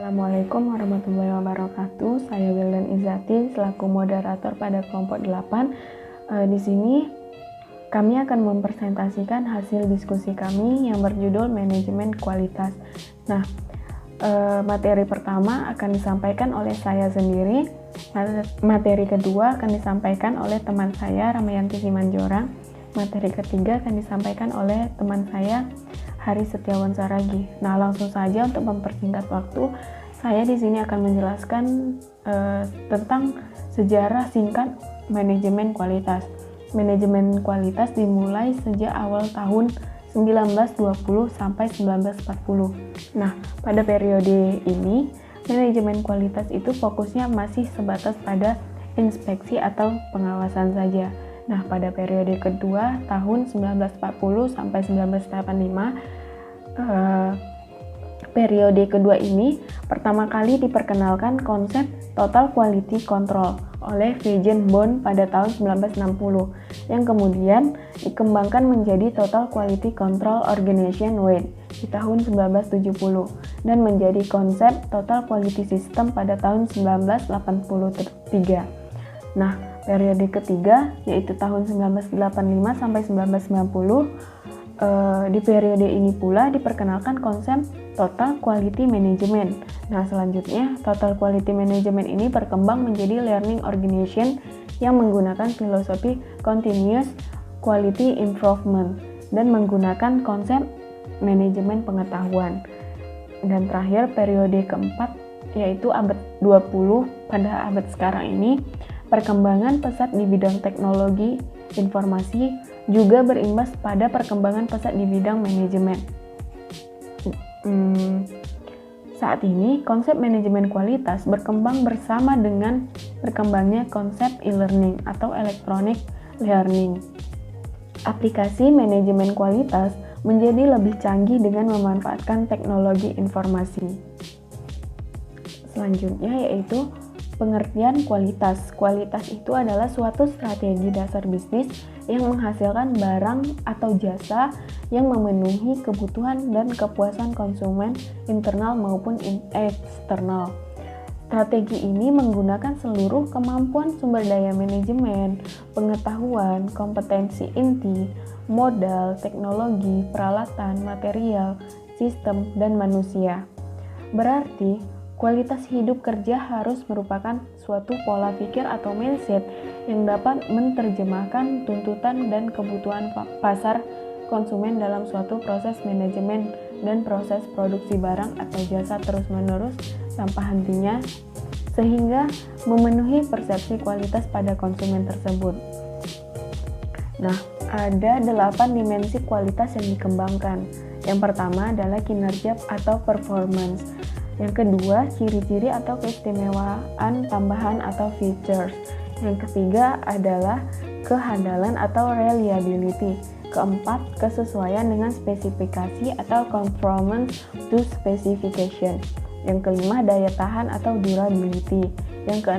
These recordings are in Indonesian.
Assalamualaikum warahmatullahi wabarakatuh. Saya Wildan Izzati selaku moderator pada kelompok 8. Di sini kami akan mempresentasikan hasil diskusi kami yang berjudul manajemen kualitas. Nah, materi pertama akan disampaikan oleh saya sendiri. Materi kedua akan disampaikan oleh teman saya Ramayanti Simanjorang. Materi ketiga akan disampaikan oleh teman saya Hari Setiawan Saragi. Nah, langsung saja untuk mempersingkat waktu, saya di sini akan menjelaskan tentang sejarah singkat manajemen kualitas. Manajemen kualitas dimulai sejak awal tahun 1920 sampai 1940. Nah, pada periode ini, manajemen kualitas itu fokusnya masih sebatas pada inspeksi atau pengawasan saja. Nah, pada periode kedua tahun 1940 sampai 1985, periode kedua ini pertama kali diperkenalkan konsep Total Quality Control oleh Eugen Bond pada tahun 1960, yang kemudian dikembangkan menjadi Total Quality Control Organization WAIT di tahun 1970 dan menjadi konsep Total Quality System pada tahun 1983. Nah, periode ketiga yaitu tahun 1985 sampai 1990, di periode ini pula diperkenalkan konsep Total Quality Management. Nah, selanjutnya Total Quality Management ini berkembang menjadi learning organization yang menggunakan filosofi continuous quality improvement dan menggunakan konsep manajemen pengetahuan. Dan terakhir periode keempat yaitu abad 20 pada abad sekarang ini, perkembangan pesat di bidang teknologi informasi juga berimbas pada perkembangan pesat di bidang manajemen. Saat ini konsep manajemen kualitas berkembang bersama dengan berkembangnya konsep e-learning atau electronic learning. Aplikasi manajemen kualitas menjadi lebih canggih dengan memanfaatkan teknologi informasi. Selanjutnya yaitu pengertian kualitas. Kualitas itu adalah suatu strategi dasar bisnis yang menghasilkan barang atau jasa yang memenuhi kebutuhan dan kepuasan konsumen internal maupun eksternal. Strategi ini menggunakan seluruh kemampuan sumber daya manajemen, pengetahuan, kompetensi inti, modal, teknologi, peralatan, material, sistem, dan manusia. Berarti, kualitas hidup kerja harus merupakan suatu pola pikir atau mindset yang dapat menerjemahkan tuntutan dan kebutuhan pasar konsumen dalam suatu proses manajemen dan proses produksi barang atau jasa terus-menerus tanpa hentinya, sehingga memenuhi persepsi kualitas pada konsumen tersebut. Nah, ada 8 dimensi kualitas yang dikembangkan. Yang pertama adalah kinerja atau performance. Yang kedua, ciri-ciri atau keistimewaan tambahan atau features. Yang ketiga adalah kehandalan atau reliability. Keempat, kesesuaian dengan spesifikasi atau conformance to specification. Yang kelima, daya tahan atau durability. Yang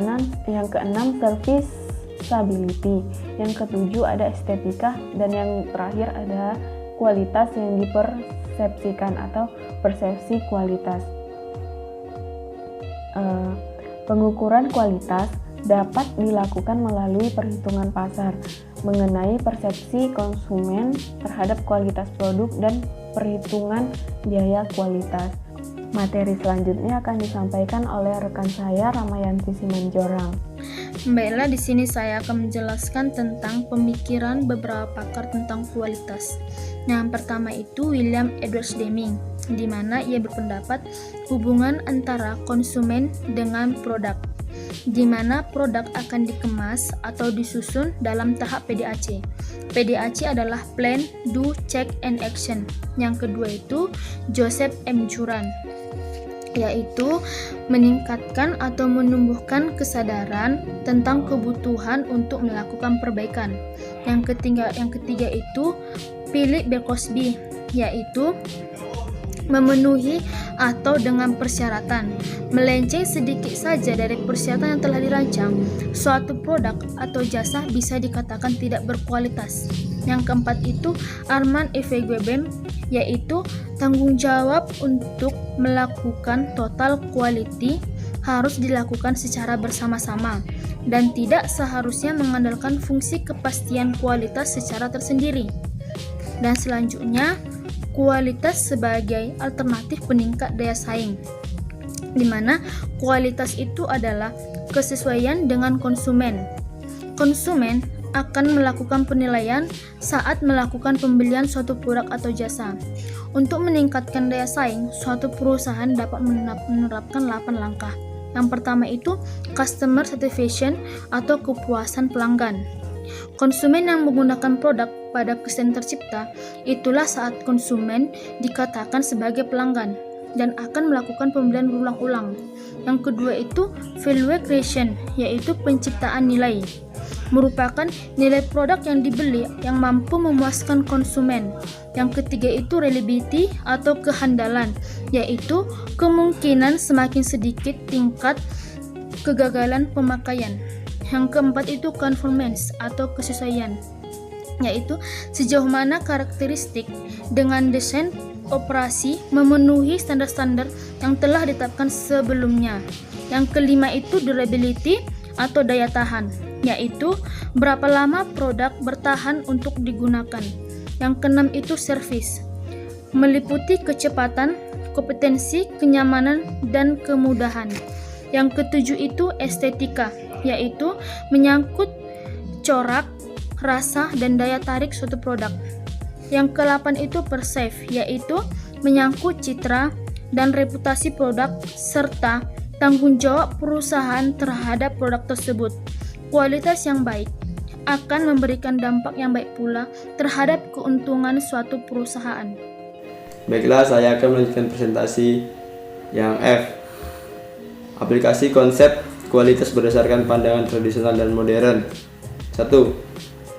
keenam service stability. Yang ketujuh ada estetika, dan yang terakhir ada kualitas yang dipersepsikan atau persepsi kualitas. Pengukuran kualitas dapat dilakukan melalui perhitungan pasar mengenai persepsi konsumen terhadap kualitas produk dan perhitungan biaya kualitas. Materi selanjutnya akan disampaikan oleh rekan saya Ramayanti Simanjorang. Baiklah, di sini saya akan menjelaskan tentang pemikiran beberapa pakar tentang kualitas. Yang pertama itu William Edwards Deming, di mana ia berpendapat hubungan antara konsumen dengan produk, di mana produk akan dikemas atau disusun dalam tahap PDAC. PDAC adalah Plan, Do, Check, and Action. Yang kedua itu Joseph M. Juran, yaitu meningkatkan atau menumbuhkan kesadaran tentang kebutuhan untuk melakukan perbaikan. Yang ketiga itu Philip Berkosby, yaitu memenuhi atau dengan persyaratan. Melenceng sedikit saja dari persyaratan yang telah dirancang, suatu produk atau jasa bisa dikatakan tidak berkualitas. Yang keempat itu Armand Evegweben, yaitu tanggung jawab untuk melakukan total quality harus dilakukan secara bersama-sama dan tidak seharusnya mengandalkan fungsi kepastian kualitas secara tersendiri. Dan selanjutnya kualitas sebagai alternatif peningkat daya saing, di mana kualitas itu adalah kesesuaian dengan konsumen. Konsumen akan melakukan penilaian saat melakukan pembelian suatu produk atau jasa. Untuk meningkatkan daya saing, suatu perusahaan dapat menerapkan 8 langkah. Yang pertama itu customer satisfaction atau kepuasan pelanggan. Konsumen yang menggunakan produk pada kesan tercipta, itulah saat konsumen dikatakan sebagai pelanggan dan akan melakukan pembelian berulang-ulang. Yang kedua itu value creation, yaitu penciptaan nilai. Merupakan nilai produk yang dibeli yang mampu memuaskan konsumen. Yang ketiga itu reliability atau kehandalan, yaitu kemungkinan semakin sedikit tingkat kegagalan pemakaian. Yang keempat itu conformance atau kesesuaian, yaitu sejauh mana karakteristik dengan desain operasi memenuhi standar-standar yang telah ditetapkan sebelumnya. Yang kelima itu durability atau daya tahan, yaitu berapa lama produk bertahan untuk digunakan. Yang keenam itu service, meliputi kecepatan, kompetensi, kenyamanan, dan kemudahan. Yang ketujuh itu estetika, yaitu menyangkut corak, rasa, dan daya tarik suatu produk. Yang ke-8 itu perceive, yaitu menyangkut citra dan reputasi produk serta tanggung jawab perusahaan terhadap produk tersebut. Kualitas yang baik akan memberikan dampak yang baik pula terhadap keuntungan suatu perusahaan. Baiklah, saya akan melanjutkan presentasi yang F. Aplikasi konsep kualitas berdasarkan pandangan tradisional dan modern. 1.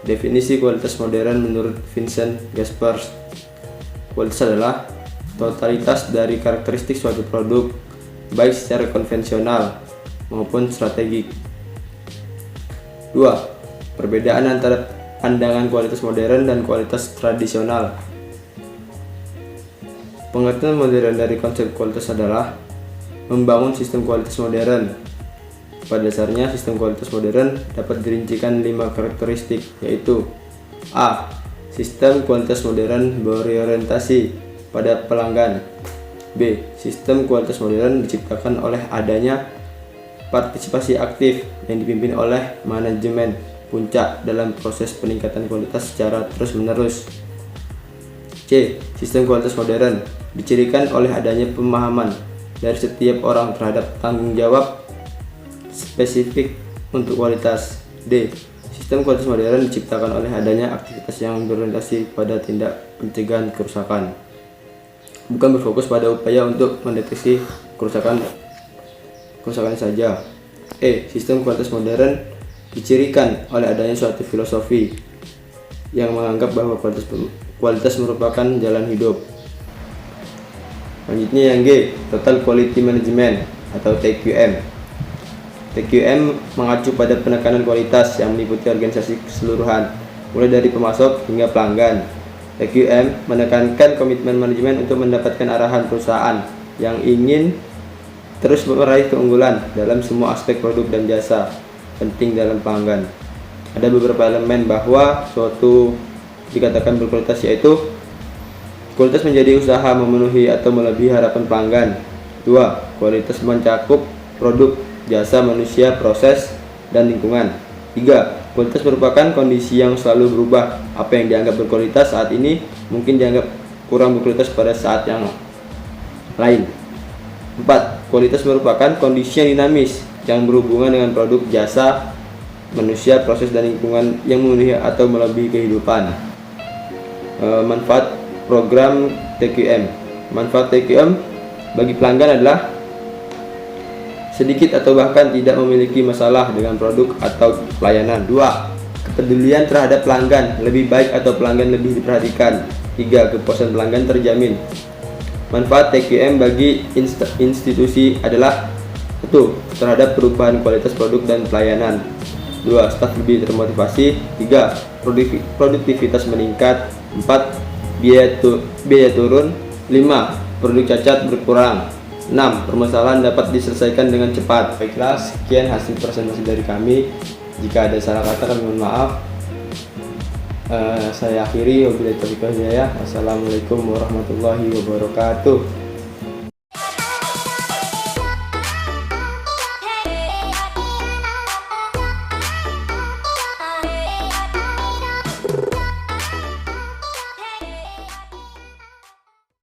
Definisi kualitas modern menurut Vincent Gaspers. Kualitas adalah totalitas dari karakteristik suatu produk, baik secara konvensional maupun strategik. 2. Perbedaan antara pandangan kualitas modern dan kualitas tradisional. Pengertian modern dari konsep kualitas adalah membangun sistem kualitas modern. Pada dasarnya, sistem kualitas modern dapat dirincikan 5 karakteristik, yaitu A. Sistem kualitas modern berorientasi pada pelanggan. B. Sistem kualitas modern diciptakan oleh adanya partisipasi aktif yang dipimpin oleh manajemen puncak dalam proses peningkatan kualitas secara terus-menerus. C. Sistem kualitas modern dicirikan oleh adanya pemahaman dari setiap orang terhadap tanggung jawab spesifik untuk kualitas. D. Sistem kualitas modern diciptakan oleh adanya aktivitas yang berorientasi pada tindak pencegahan kerusakan, bukan berfokus pada upaya untuk mendeteksi kerusakan saja. E. Sistem kualitas modern dicirikan oleh adanya suatu filosofi yang menganggap bahwa kualitas merupakan jalan hidup. Selanjutnya yang G. Total Quality Management atau TQM. TQM mengacu pada penekanan kualitas yang meliputi organisasi keseluruhan, mulai dari pemasok hingga pelanggan. TQM menekankan komitmen manajemen untuk mendapatkan arahan perusahaan yang ingin terus meraih keunggulan dalam semua aspek produk dan jasa penting dalam pelanggan. Ada beberapa elemen bahwa suatu dikatakan berkualitas, yaitu kualitas menjadi usaha memenuhi atau melebihi harapan pelanggan. 2. Kualitas mencakup produk, jasa, manusia, proses, dan lingkungan. 3. Kualitas merupakan kondisi yang selalu berubah. Apa yang dianggap berkualitas saat ini mungkin dianggap kurang berkualitas pada saat yang lain. 4. Kualitas merupakan kondisi yang dinamis yang berhubungan dengan produk, jasa, manusia, proses, dan lingkungan yang memenuhi atau melebihi kehidupan. Manfaat program TQM. Manfaat TQM bagi pelanggan adalah sedikit atau bahkan tidak memiliki masalah dengan produk atau pelayanan. 2. Kepedulian terhadap pelanggan, lebih baik atau pelanggan lebih diperhatikan. 3. Kepuasan pelanggan terjamin. Manfaat TQM bagi institusi adalah 1. Terhadap perubahan kualitas produk dan pelayanan. 2. Staf lebih termotivasi. 3. Produktivitas meningkat. 4. Biaya turun. 5. Produk cacat berkurang. 6. Permasalahan dapat diselesaikan dengan cepat. Baiklah, sekian hasil presentasi dari kami. Jika ada salah kata kami mohon maaf. Saya akhiri. Wabillahi taufiq wal hidayah. Wassalamualaikum warahmatullahi wabarakatuh.